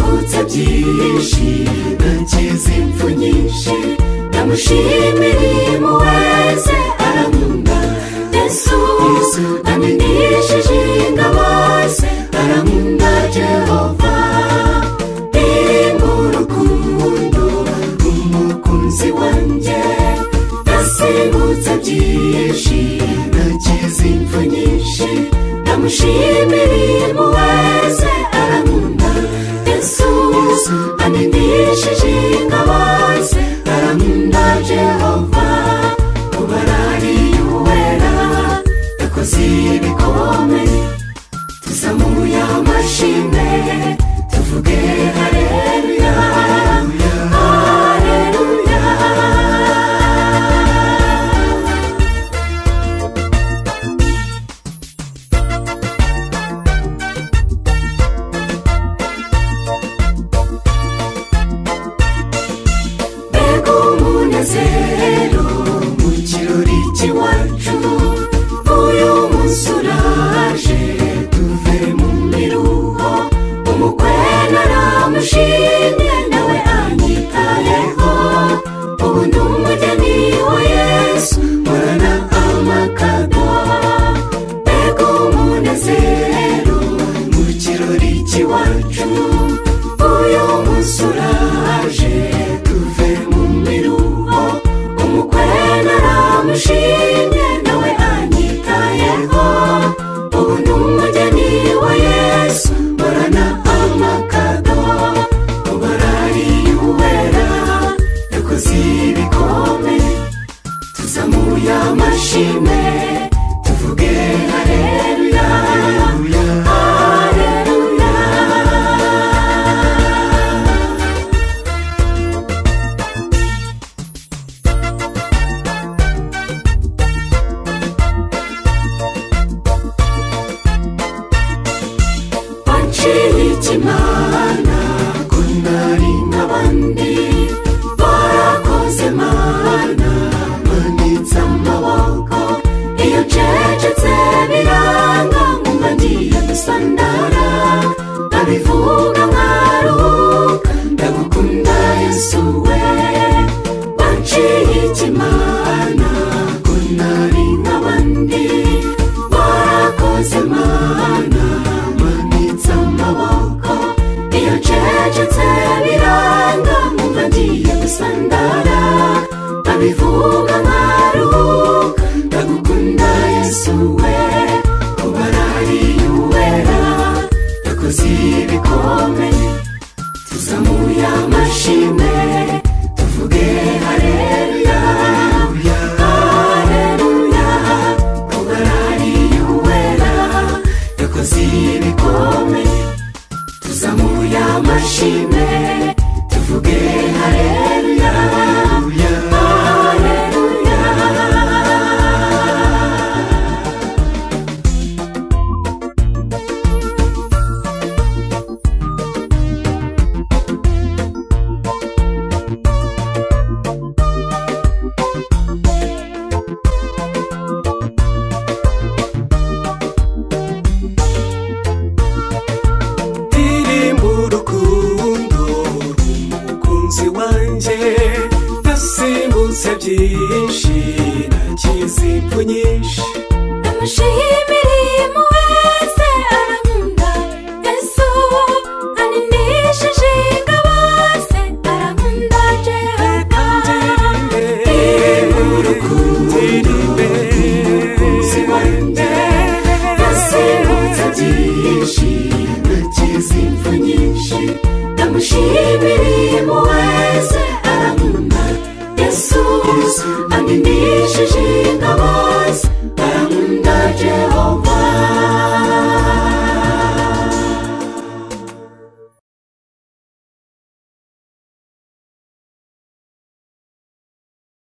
Ndasimbutse byinshi nakize impfu nyinshi ndamushimira impuhwe ze arankunda Yesu andindishije ingabo ze arankunda Jehova urukundo rw'umukunzi wanjye ndasimbutse byinshi nakize impfu nyinshi ndamushimira impuhwe ze arankunda Yesu andindishije ingabo ze arankunda Jehova ubarariye uwera yakoze ibikomeye tuzamuye amashimwe tuvuge haleluya haleluya mbega umunezero mu kirori cy'iwacu uyu munsi uraje tuve mu miruho umukwe naramushimye nawe anyitayeho ubu ndi umugeni wa Yesu mporana amakado mbega umunezero mu kirori cy'iwacu uyu munsi uraje tuve mu miruho umukwe naramushimye nawe anyitayeho ubu ndi umugeni wa Yesu mporana amakado ubarariye uwera yakoze ibikomeye tuzamuye amashimwe tuvuge haleluya haleluya wanciye ikimana ko ntari nk'abandi warakoze Mana manitse amaboko iyo ncecetse biranga nkumva ngiye gusandara ndabivuga nkaruhuka ndagukunda Yesu we wanciye ikimana ko ntari nk'abandi warakoze Mana manitse amaboko iyo ncecetse biranga nkumva ngiye gusandara ndabivuga nkaruhuka ndagukunda Yesu we ubarariye uwera yakoze ibikomeye tuzamuye amashimwe tuvuge haleluya haleluya ubarariye uwera yakoze ibikomeye tuzamuye amashimwe tuvuge haleluya haleluya ndirimba urukundo rw'umukunzi wanjye ndasimbutse byinshi nakize impfu nyinshi ndamushimira impuhwe ze arankunda Yesu andindishije ingabo ze arankunda Jehova umukunzi wanjye ndasimbutse byinshi nakize impfu nyinshi ndamushimira impuhwe ze arankunda Yesu andindishije ingabo